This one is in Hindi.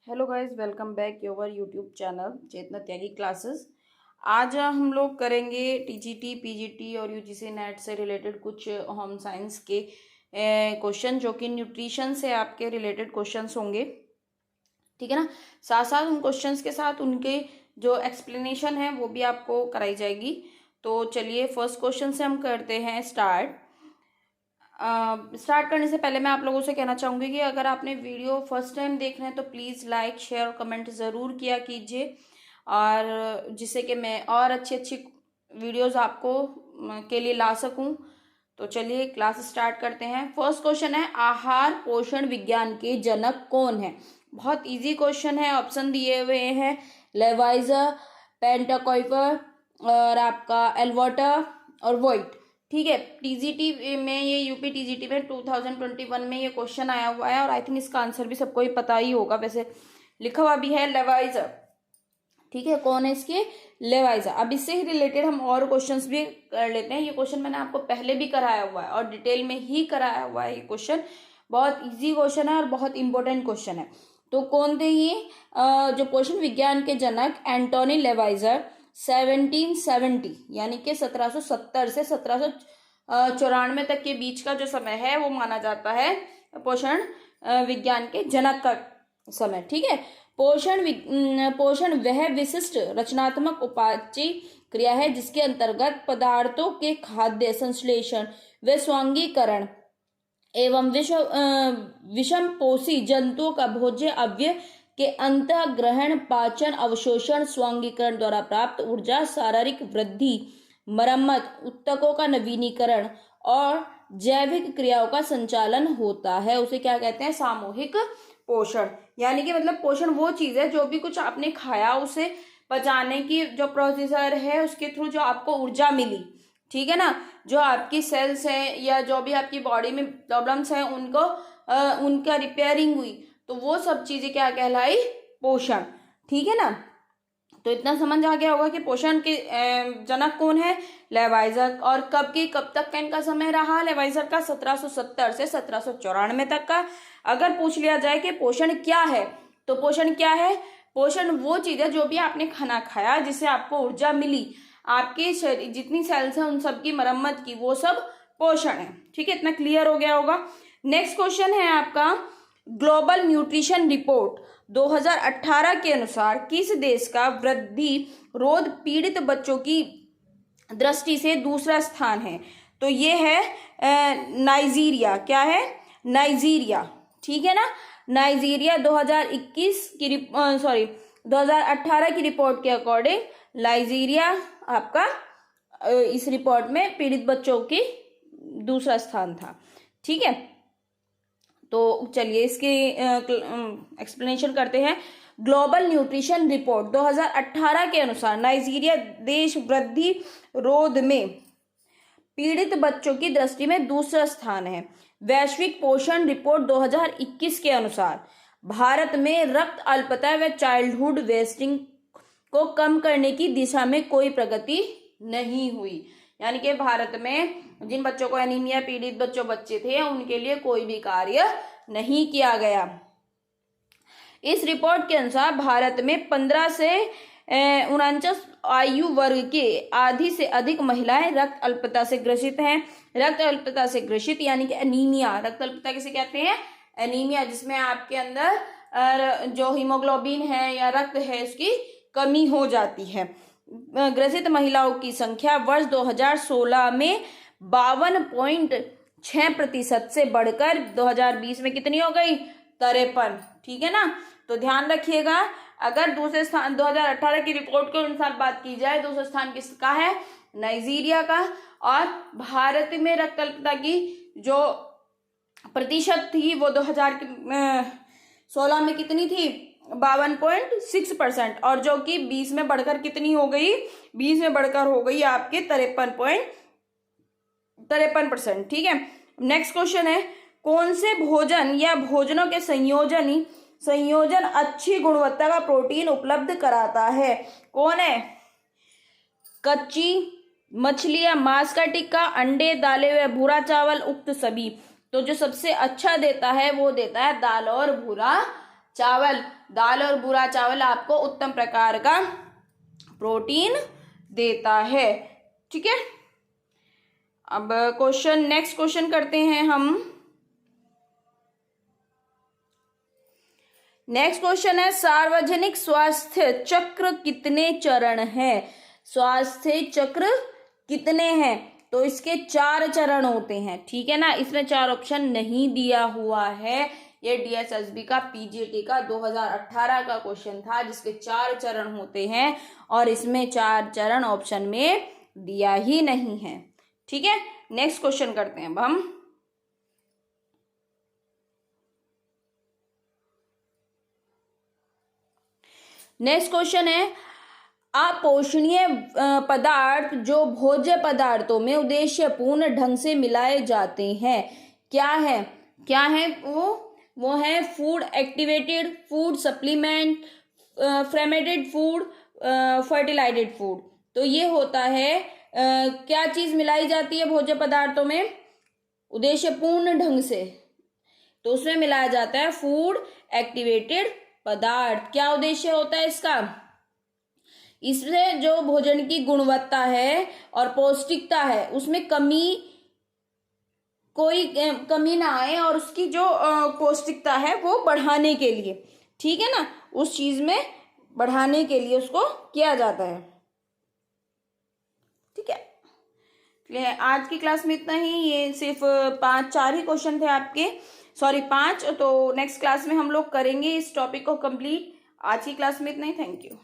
Hello guys, welcome back your YouTube channel Chetna Tyagi classes. आज हम लोग करेंगे टीजीटी, पीजीटी और यूजीसी नेट से रिलेटेड कुछ होम साइंस के क्वेश्चन, जो कि न्यूट्रिशन से आपके रिलेटेड क्वेश्चंस होंगे। ठीक है ना। साथ साथ उन क्वेश्चंस के साथ उनके जो एक्सप्लेनेशन है वो भी आपको कराई जाएगी। तो चलिए फर्स्ट क्वेश्चन से हम करते हैं स्टार्ट। स्टार्ट करने से पहले मैं आप लोगों से कहना चाहूँगी कि अगर आपने वीडियो फर्स्ट टाइम देख रहे हैं तो प्लीज़ लाइक, शेयर और कमेंट ज़रूर किया कीजिए, और जिससे कि मैं और अच्छी अच्छी वीडियोस आपको के लिए ला सकूं। तो चलिए क्लास स्टार्ट करते हैं। फर्स्ट क्वेश्चन है, आहार पोषण विज्ञान के जनक कौन है। बहुत इजी क्वेश्चन है। ऑप्शन दिए हुए हैं लेवाइजर, पेंटाकोइपर और आपका एल्वर्टा और वोइट। ठीक है। टीजीटी में ये यूपी टीजीटी में 2021 में ये क्वेश्चन आया हुआ है, और आई थिंक इसका आंसर भी सबको ही पता ही होगा। वैसे लिखा हुआ भी है लेवाइजर। ठीक है, कौन है इसके? लेवाइजर। अब इससे ही रिलेटेड हम और क्वेश्चंस भी कर लेते हैं। ये क्वेश्चन मैंने आपको पहले भी कराया हुआ है और डिटेल में ही कराया हुआ है। ये क्वेश्चन बहुत इजी क्वेश्चन है और बहुत इंपॉर्टेंट क्वेश्चन है। तो कौन थे ये? जो पोषण विज्ञान के जनक एंटोनी लेवाइजर 1770 यानी कि 1770 से 1794 तक के बीच का जो समय है वो माना जाता है पोषण विज्ञान के जनक का समय। ठीक है। पोषण वह विशिष्ट रचनात्मक उपाचय क्रिया है जिसके अंतर्गत पदार्थों के खाद्य संश्लेषण व स्वांगीकरण एवं विषम पोषी जंतुओं का भोज्य अव्यय के अंतः ग्रहण, पाचन, अवशोषण, स्वांगीकरण द्वारा प्राप्त ऊर्जा, शारीरिक वृद्धि, मरम्मत, ऊतकों का नवीनीकरण और जैविक क्रियाओं का संचालन होता है। उसे क्या कहते हैं? सामूहिक पोषण। यानी कि मतलब पोषण वो चीज है, जो भी कुछ आपने खाया उसे पचाने की जो प्रोसीजर है उसके थ्रू जो आपको ऊर्जा मिली। ठीक है ना। जो आपकी सेल्स है या जो भी आपकी बॉडी में प्रॉब्लम्स है उनको उनका रिपेयरिंग हुई, तो वो सब चीजें क्या कहलाई? पोषण। ठीक है ना। तो इतना समझ आ गया होगा कि पोषण के जनक कौन है? लेवाइजर। और कब तक का इनका समय रहा लेवाइजर का? 1770 से 1794 तक का। अगर पूछ लिया जाए कि पोषण क्या है, तो पोषण क्या है? पोषण वो चीज है जो भी आपने खाना खाया जिससे आपको ऊर्जा मिली, आपके शरीर जितनी सेल्स हैं उन सब की मरम्मत की, वो सब पोषण है। ठीक है, इतना क्लियर हो गया होगा। नेक्स्ट क्वेश्चन है आपका, ग्लोबल न्यूट्रिशन रिपोर्ट 2018 के अनुसार किस देश का वृद्धि रोध पीड़ित बच्चों की दृष्टि से दूसरा स्थान है? तो ये है नाइजीरिया। क्या है? नाइजीरिया। ठीक है ना। नाइजीरिया 2018 की रिपोर्ट के अकॉर्डिंग नाइजीरिया आपका इस रिपोर्ट में पीड़ित बच्चों की दूसरा स्थान था। ठीक है। तो चलिए इसकी एक्सप्लेनेशन करते हैं। ग्लोबल न्यूट्रिशन रिपोर्ट 2018 के अनुसार नाइजीरिया देश वृद्धि रोध में पीड़ित बच्चों की दृष्टि में दूसरा स्थान है। वैश्विक पोषण रिपोर्ट 2021 के अनुसार भारत में रक्त अल्पता व चाइल्डहुड वेस्टिंग को कम करने की दिशा में कोई प्रगति नहीं हुई। यानी कि भारत में जिन बच्चों को एनीमिया पीड़ित बच्चे थे उनके लिए कोई भी कार्य नहीं किया गया। इस रिपोर्ट के अनुसार भारत में 15 से 49 आयु वर्ग के आधी से अधिक महिलाएं रक्त अल्पता से ग्रसित हैं। रक्त अल्पता से ग्रसित यानी कि एनीमिया। रक्त अल्पता किसे कहते हैं? एनीमिया, जिसमें आपके अंदर जो हीमोग्लोबिन है या रक्त है उसकी कमी हो जाती है। ग्रसित महिलाओं की संख्या वर्ष 2016 में 52.6% से बढ़कर 2020 में कितनी हो गई? 53। ठीक है ना। तो ध्यान रखिएगा, अगर दूसरे स्थान 2018 की रिपोर्ट के अनुसार बात की जाए, दूसरा स्थान किसका है? नाइजीरिया का। और भारत में रक्त अल्पता की जो प्रतिशत थी वो 2016 में कितनी थी? 52.6%। और जो कि 20 में बढ़कर कितनी हो गई? 20 में बढ़कर हो गई आपके 53%। ठीक है। नेक्स्ट क्वेश्चन है, कौन से भोजन या भोजनों के संयोजन अच्छी गुणवत्ता का प्रोटीन उपलब्ध कराता है? कौन है? कच्ची मछली या मांस का टिक्का, अंडे, दालें व भूरा चावल, उक्त सभी। तो जो सबसे अच्छा देता है वो देता है दाल और भूरा चावल, दाल और भूरा चावल आपको उत्तम प्रकार का प्रोटीन देता है। ठीक है, अब नेक्स्ट क्वेश्चन करते हैं हम। नेक्स्ट क्वेश्चन है, सार्वजनिक स्वास्थ्य चक्र कितने चरण हैं? स्वास्थ्य चक्र कितने हैं? तो इसके 4 चरण होते हैं। ठीक है ना, इसमें 4 ऑप्शन नहीं दिया हुआ है। ये DSSB का PGT का 2018 का क्वेश्चन था, जिसके 4 चरण होते हैं और इसमें 4 चरण ऑप्शन में दिया ही नहीं है। ठीक है, नेक्स्ट क्वेश्चन करते हैं अब हम। नेक्स्ट क्वेश्चन है, अपोषणीय पदार्थ जो भोज्य पदार्थों में उद्देश्यपूर्ण ढंग से मिलाए जाते हैं, क्या है वो है food activated food, supplement, fermented food, fertilised food. तो ये होता है क्या चीज मिलाई जाती है भोज्य पदार्थों में उद्देश्यपूर्ण ढंग से? तो उसमें मिलाया जाता है फूड एक्टिवेटेड पदार्थ। क्या उद्देश्य होता है इसका? इससे जो भोजन की गुणवत्ता है और पौष्टिकता है उसमें कोई कमी ना आए और उसकी जो पौष्टिकता है वो बढ़ाने के लिए, ठीक है ना, उस चीज में बढ़ाने के लिए उसको किया जाता है। ठीक है, आज की क्लास में इतना ही। ये सिर्फ 4 ही क्वेश्चन थे आपके, सॉरी 5। तो नेक्स्ट क्लास में हम लोग करेंगे इस टॉपिक को कंप्लीट। आज की क्लास में इतना ही। Thank you.